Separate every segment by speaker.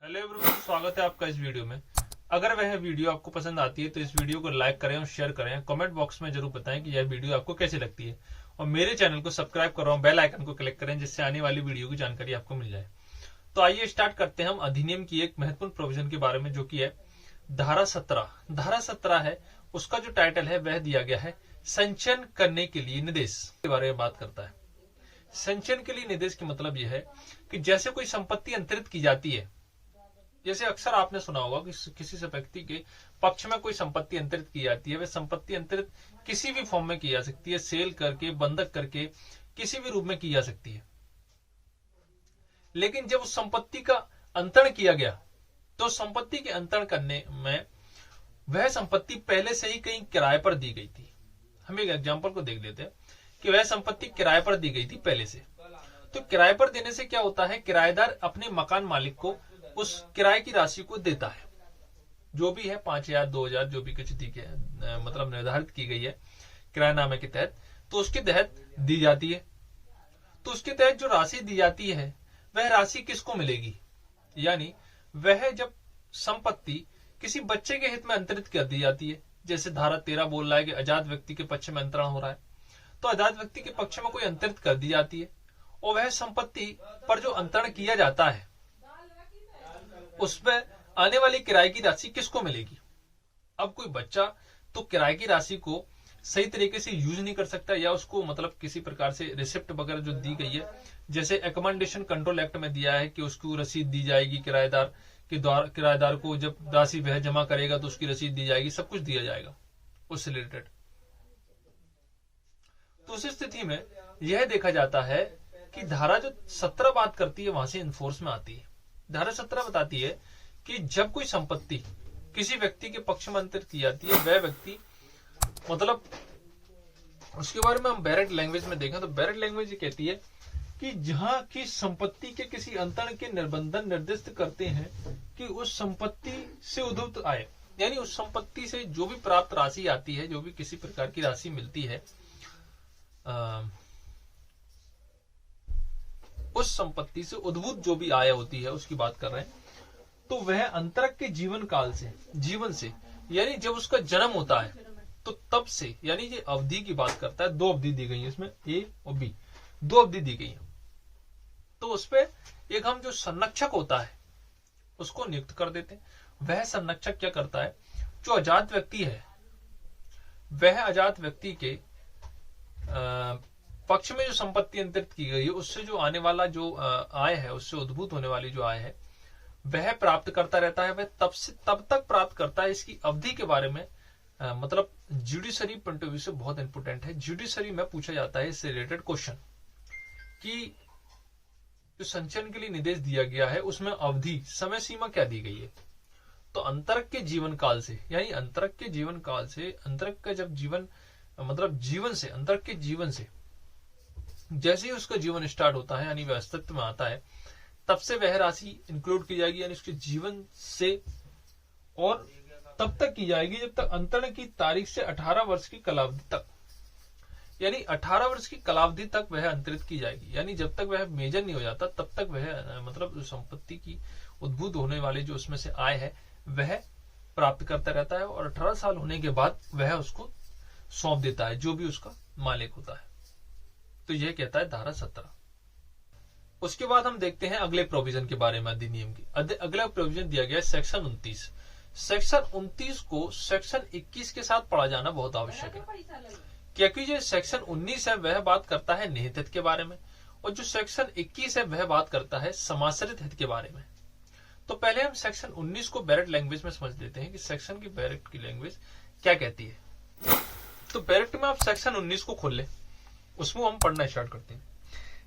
Speaker 1: Hello everyone, स्वागत है आपका इस वीडियो में। अगर वह वीडियो आपको पसंद आती है तो इस वीडियो को लाइक करें और शेयर करें। कमेंट बॉक्स में जरूर बताएं कि यह वीडियो आपको कैसी लगती है और मेरे चैनल को सब्सक्राइब करो, बेल आइकन को क्लिक करें जिससे आने वाली वीडियो की जानकारी आपको मिल जाए। तो आइए स्टार्ट करते हैं हम अधिनियम की एक महत्वपूर्ण प्रोविजन के बारे में, जो की है धारा 17। धारा 17 है, उसका जो टाइटल है वह दिया गया है संचयन करने के लिए निर्देश के बारे में बात करता है। संचयन के लिए निर्देश का मतलब यह है कि जैसे कोई संपत्ति अंतरित की जाती है, जैसे अक्सर आपने सुना होगा कि किसी से व्यक्ति के पक्ष में कोई संपत्ति अंतरित की जाती है, वह संपत्ति अंतरित किसी भी फॉर्म में की जा सकती है, सेल करके, बंधक करके, किसी भी रूप में की जा सकती है। लेकिन जब उस संपत्ति का अंतरण किया गया तो संपत्ति के अंतरण करने में वह संपत्ति पहले से ही कहीं किराए पर दी गई थी। हम एक एग्जाम्पल को देख लेते हैं कि वह संपत्ति किराए पर दी गई थी पहले से। तो किराए पर देने से क्या होता है, किराएदार अपने मकान मालिक को उस किराए की राशि को देता है, जो भी है 5,000 2,000 जो भी कुछ दी है, मतलब निर्धारित की गई है किराएनामे के तहत, तो उसके तहत दी जाती है। तो उसके तहत जो राशि दी जाती है वह राशि किसको मिलेगी, यानी वह जब संपत्ति किसी बच्चे के हित में अंतरित कर दी जाती है, जैसे धारा 13 बोल रहा है कि आजाद व्यक्ति के पक्ष में अंतरण हो रहा है, तो आजाद व्यक्ति के पक्ष में कोई अंतरित कर दी जाती है और वह संपत्ति पर जो अंतरण किया जाता है उसमें आने वाली किराए की राशि किसको मिलेगी। अब कोई बच्चा तो किराए की राशि को सही तरीके से यूज नहीं कर सकता, या उसको मतलब किसी प्रकार से रिसिप्ट वगैरह जो दी गई है, जैसे अकोमोडेशन कंट्रोल एक्ट में दिया है कि उसको रसीद दी जाएगी किराएदार के द्वारा, किराएदार को जब राशि वह जमा करेगा तो उसकी रसीद दी जाएगी, सब कुछ दिया जाएगा उससे रिलेटेड। तो उस स्थिति में यह देखा जाता है कि धारा जो 17 बात करती है वहां से इन्फोर्स में आती है। धारा 17 बताती है कि जब कोई संपत्ति किसी व्यक्ति के पक्ष में अंतरित की जाती है, वह व्यक्ति मतलब उसके बारे में हम बैरेट लैंग्वेज में देखें तो बैरेट लैंग्वेज कहती है कि जहां की संपत्ति के किसी अंतरण के निबंधन निर्दिष्ट करते हैं कि उस संपत्ति से उद्भूत आय, यानी उस संपत्ति से जो भी प्राप्त राशि आती है, जो भी किसी प्रकार की राशि मिलती है, उस संपत्ति से उद्भूत जो भी आय होती है उसकी बात कर रहे हैं, तो वह अंतरक के जीवन काल से, जीवन से, यानी जब उसका जन्म होता है तो तब से, यानी ये अवधि की बात करता है। 2 अवधि दी गई है इसमें, ए और बी 2 अवधि दी गई है। तो उसपे एक हम जो संरक्षक होता है उसको नियुक्त कर देते हैं। वह संरक्षक क्या करता है, जो अजात व्यक्ति है वह अजात व्यक्ति के पक्ष में जो संपत्ति अंतरित की गई है उससे जो आने वाला जो आय है, उससे उद्भूत होने वाली जो आय है वह प्राप्त करता रहता है। वह तब तक प्राप्त करता है। इसकी अवधि के बारे में मतलब जुडिशरी पॉइंट ऑफ व्यू से बहुत इंपोर्टेंट है। जुडिशरी में पूछा जाता है इससे रिलेटेड क्वेश्चन कि जो संचयन के लिए निर्देश दिया गया है उसमें अवधि, समय सीमा क्या दी गई है। तो अंतरक के जीवन काल से, यानी अंतरक के जीवन काल से, अंतरक का जब जीवन मतलब जीवन से, अंतरक के जीवन से जैसे ही उसका जीवन स्टार्ट होता है, यानी वह अस्तित्व में आता है, तब से वह राशि इंक्लूड की जाएगी, यानी उसके जीवन से, और तब तक की जाएगी जब तक अंतरण की तारीख से 18 वर्ष की कालावधि तक, यानी 18 वर्ष की कालावधि तक वह अंतरित की जाएगी। यानी जब तक वह मेजर नहीं हो जाता तब तक वह मतलब संपत्ति की उद्भूत होने वाली जो उसमें से आय है वह प्राप्त करता रहता है, और 18 साल होने के बाद वह उसको सौंप देता है जो भी उसका मालिक होता है। तो यह कहता है धारा 17। उसके बाद हम देखते हैं अगले प्रोविजन के बारे में अधिनियम की। अगला प्रोविजन दिया गया है सेक्शन 29। सेक्शन 29 को सेक्शन 21 के साथ पढ़ा जाना बहुत आवश्यक है, क्योंकि जो सेक्शन 19 है वह बात करता है निहित हित के बारे में, और जो सेक्शन 21 है वह बात करता है समाश्रित हित के बारे में। तो पहले हम सेक्शन 19 को बैरेट लैंग्वेज में समझ लेते हैं कि सेक्शन की बैरेट की लैंग्वेज क्या कहती है। तो बैरेट में आप सेक्शन 19 को खोल लें, उसमें हम पढ़ना स्टार्ट करते हैं।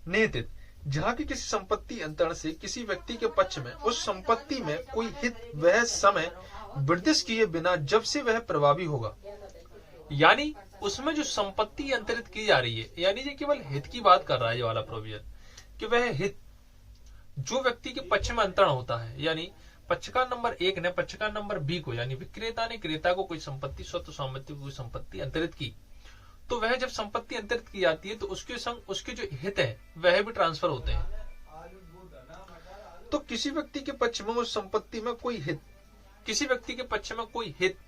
Speaker 1: निहित हित, जहां की किसी संपत्ति अंतरण से किसी व्यक्ति के पक्ष में उस संपत्ति में कोई हित वह समय निर्दिष्ट किए बिना जब से वह प्रभावी होगा, यानी उसमें जो संपत्ति अंतरित की जा रही है, यानी ये केवल हित की बात कर रहा है ये वाला प्रोविजन, कि वह हित जो व्यक्ति के पक्ष में अंतरण होता है, यानी पक्षकार नंबर 1 ने पक्षकार नंबर बी को, यानी विक्रेता ने क्रेता को कोई संपत्ति, स्वतः स्वामित्व की कोई संपत्ति अंतरित की, तो वह जब संपत्ति अंतरित की जाती है तो उसके संग उसके जो हित है वह भी ट्रांसफर होते हैं।
Speaker 2: तो किसी व्यक्ति के पक्ष में उस संपत्ति में कोई हित,
Speaker 1: किसी व्यक्ति के पक्ष में कोई हित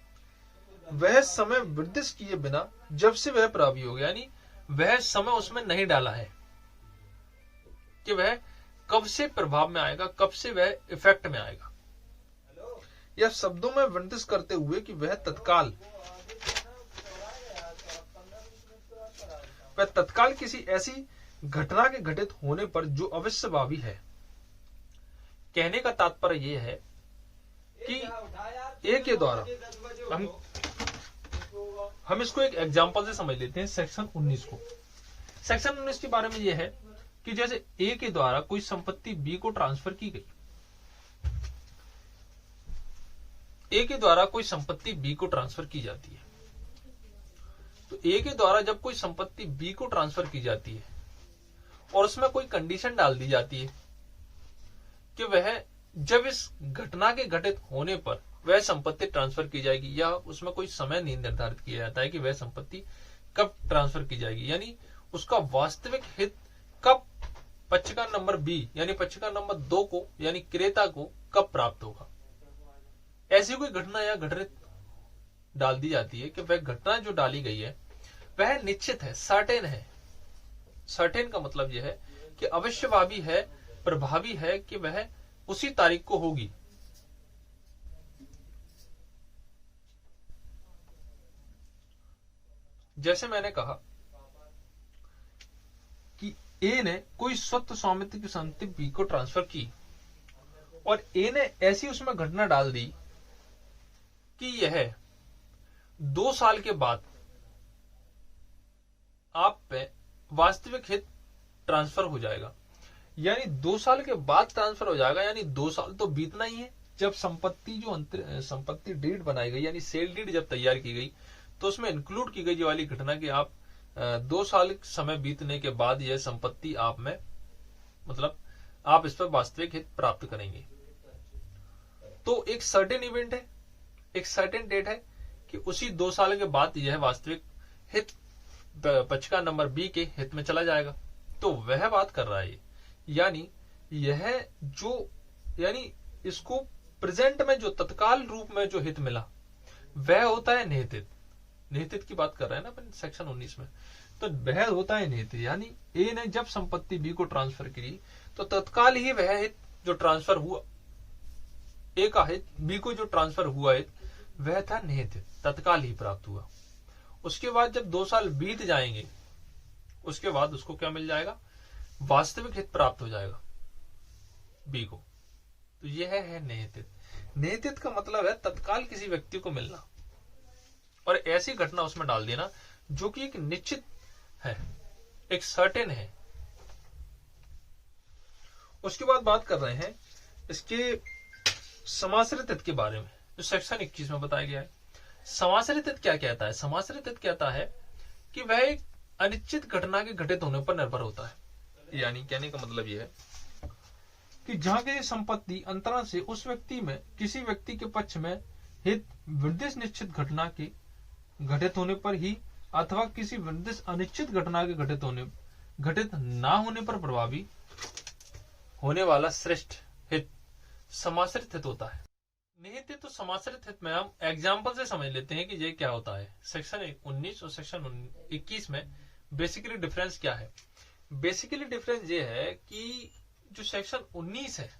Speaker 2: वह समय वृद्धिश किए बिना जब से वह प्राप्ति हो गया,
Speaker 1: यानी वह समय उसमें नहीं डाला है कि वह कब से प्रभाव में आएगा, कब से वह इफेक्ट में आएगा,
Speaker 2: या शब्दों में वर्णित करते हुए कि वह तत्काल किसी ऐसी घटना के घटित होने पर जो अवश्यभावी है।
Speaker 1: कहने का तात्पर्य यह है कि
Speaker 2: ए के द्वारा
Speaker 1: हम इसको एक एग्जांपल से समझ लेते हैं। सेक्शन 19 को, सेक्शन 19 के बारे में यह है कि जैसे ए के द्वारा कोई संपत्ति बी को ट्रांसफर की गई, ए के द्वारा कोई संपत्ति बी को ट्रांसफर की जाती है, तो ए के द्वारा जब कोई संपत्ति बी को ट्रांसफर की जाती है और उसमें कोई कंडीशन डाल दी जाती है कि वह जब इस घटना के घटित होने पर वह संपत्ति ट्रांसफर की जाएगी, या उसमें कोई समय नहीं निर्धारित किया जाता है कि वह संपत्ति कब ट्रांसफर की जाएगी, यानी उसका वास्तविक हित कब पक्षकार नंबर बी यानी पक्षकार नंबर 2 को यानी क्रेता को कब प्राप्त होगा। ऐसी कोई घटना या घटित डाल दी जाती है कि वह घटना जो डाली गई है वह निश्चित है, सर्टेन है। सर्टेन का मतलब यह है कि अवश्यभावी है, प्रभावी है कि वह उसी तारीख को होगी। जैसे मैंने कहा कि ए ने कोई स्वत्व स्वामित्व की संपत्ति बी को ट्रांसफर की और ए ने ऐसी उसमें घटना डाल दी कि यह 2 साल के बाद आप पे वास्तविक हित ट्रांसफर हो जाएगा, यानी 2 साल के बाद ट्रांसफर हो जाएगा, यानी 2 साल तो बीतना ही है। जब संपत्ति संपत्ति डीड बनाई गई यानी सेल डीड जब तैयार की गई तो उसमें इंक्लूड की गई ये वाली घटना कि आप 2 साल समय बीतने के बाद यह संपत्ति आप में मतलब आप इस पर वास्तविक हित प्राप्त करेंगे। तो एक सर्टेन इवेंट है, एक सर्टेन डेट है कि उसी 2 साल के बाद यह वास्तविक हित पक्षकार नंबर बी के हित में चला जाएगा। तो वह बात कर रहा है, यानी यह जो यानी इसको प्रेजेंट में जो तत्काल रूप में जो हित मिला वह होता है निहित हित। निहित हित की बात कर रहे हैं ना अपन सेक्शन 19 में, तो वह होता है निहित। यानी ए ने जब संपत्ति बी को ट्रांसफर की तो तत्काल ही वह हित जो ट्रांसफर हुआ, ए का हित बी को जो ट्रांसफर हुआ हित वह था निहित हित, तत्काल ही प्राप्त हुआ। उसके बाद जब 2 साल बीत जाएंगे उसके बाद उसको क्या मिल जाएगा, वास्तविक हित प्राप्त हो जाएगा बी को। तो यह है निहित हित। निहित हित का मतलब है तत्काल किसी व्यक्ति को मिलना और ऐसी घटना उसमें डाल देना जो कि एक निश्चित है, एक सर्टेन है। उसके बाद बात कर रहे हैं इसके समाश्रित हित के बारे में जो सेक्शन 21 में बताया गया है। समाश्रित हित क्या कहता है? समाश्रित हित कहता है कि वह एक अनिश्चित घटना के घटित होने पर निर्भर होता है। यानी कहने का मतलब यह है कि जहां की संपत्ति अंतरण से उस व्यक्ति में किसी व्यक्ति के पक्ष में हित विदिश निश्चित घटना के घटित होने पर ही अथवा किसी विदिश अनिश्चित घटना के घटित ना होने पर प्रभावी होने वाला श्रेष्ठ हित समाश्रित हित होता है। निहित हित तो समाश्रित हित में हम एग्जाम्पल से समझ लेते हैं कि ये क्या होता है। सेक्शन 19 और सेक्शन 21 में बेसिकली डिफरेंस क्या है? बेसिकली डिफरेंस ये है कि जो सेक्शन 19 है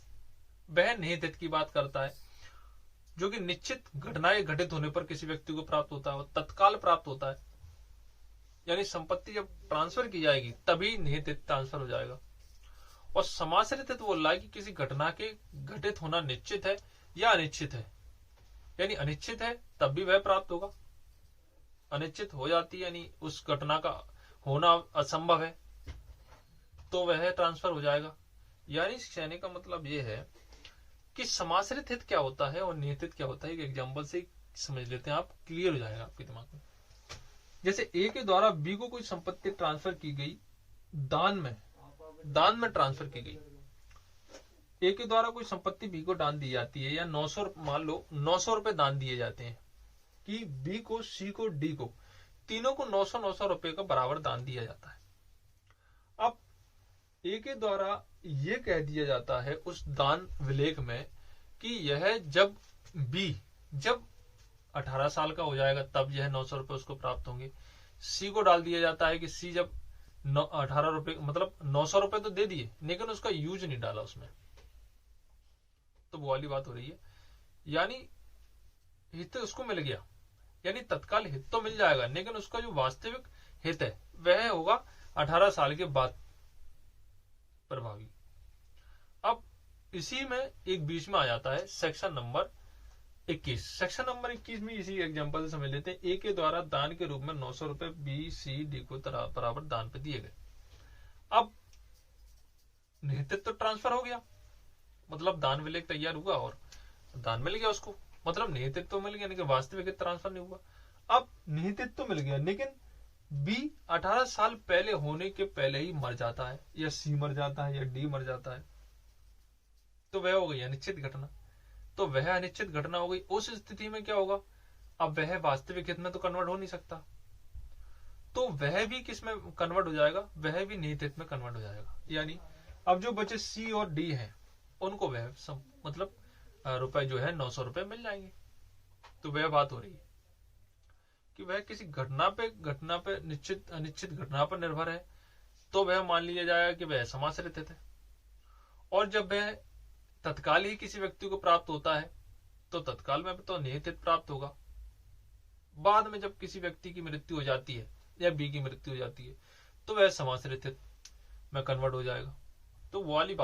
Speaker 1: वह निहित हित की बात करता है, जो कि निश्चित घटनाएं घटित होने पर किसी व्यक्ति को प्राप्त होता है, वो तत्काल प्राप्त होता है। यानी संपत्ति जब ट्रांसफर की जाएगी तभी निहित हित ट्रांसफर हो जाएगा। और समाश्रित हित बोल रहा है कि किसी घटना के घटित होना निश्चित है या अनिश्चित है। यानी अनिश्चित है तब भी वह प्राप्त होगा, अनिश्चित हो जाती है यानी उस घटना का होना असंभव है तो वह ट्रांसफर हो जाएगा। यानी कहने का मतलब यह है कि समाश्रित हित क्या होता है और निहित हित क्या होता है। एक एग्जांपल से समझ लेते हैं, आप क्लियर हो जाएगा आपके दिमाग में। जैसे ए के द्वारा बी को कोई संपत्ति ट्रांसफर की गई, दान में ट्रांसफर की गई। ए के द्वारा कोई संपत्ति बी को दान दी जाती है या 900 मान लो 900 रुपए दान दिए जाते हैं कि बी को, सी को, डी को, तीनों को 900 रुपए का बराबर दान दिया जाता है। अब ए के द्वारा ये कह दिया जाता है उस दान विलेख में कि यह जब जब 18 साल का हो जाएगा तब यह 900 रुपए उसको प्राप्त होंगे। सी को डाल दिया जाता है कि सी जब 18 रुपए मतलब 900 रुपए तो दे दिए लेकिन उसका यूज नहीं डाला उसमें, तो वो वाली बात हो रही है। यानी हित उसको मिल गया, यानी तत्काल हित तो मिल जाएगा लेकिन उसका जो वास्तविक हित है वह होगा 18 साल के बाद प्रभावी। अब इसी में एक बीच में आ जाता है सेक्शन नंबर 21। सेक्शन नंबर 21 में इसी एग्जांपल से समझ लेते हैं। ए के द्वारा दान के रूप में 900 रुपए बी सी डी को बराबर दान पे दिए गए। अब निहितित्व तो ट्रांसफर हो गया, मतलब दान विलेख तैयार हुआ और दान मिल गया उसको, मतलब निहितित्व तो मिल गया लेकिन वास्तविक ट्रांसफर नहीं हुआ। अब निहितित्व तो मिल गया लेकिन बी 18 साल पहले होने के पहले ही मर जाता है, या सी मर जाता है या डी मर जाता है, तो वह हो गई अनिश्चित घटना। तो वह अनिश्चित घटना हो गई। उस स्थिति में क्या होगा, अब वह वास्तविक हित में तो कन्वर्ट हो नहीं सकता, तो वह भी किस में कन्वर्ट हो जाएगा, वह भी निहित हित में कन्वर्ट हो जाएगा। यानी अब जो बचे सी और डी हैं उनको वह मतलब रुपए जो है 900 रुपए मिल जाएंगे। तो वह बात हो रही है कि वह किसी घटना पे निश्चित अनिश्चित घटना पर निर्भर है, तो वह मान लिया जाएगा कि वह समाश्रित है। और जब वह तत्काल ही किसी व्यक्ति को प्राप्त होता है तो तत्काल में तो निहित हित प्राप्त होगा। बाद में जब किसी व्यक्ति की मृत्यु हो जाती है या बी की मृत्यु हो जाती है तो वह समाश्रित हित में कन्वर्ट हो जाएगा। तो वो वाली बात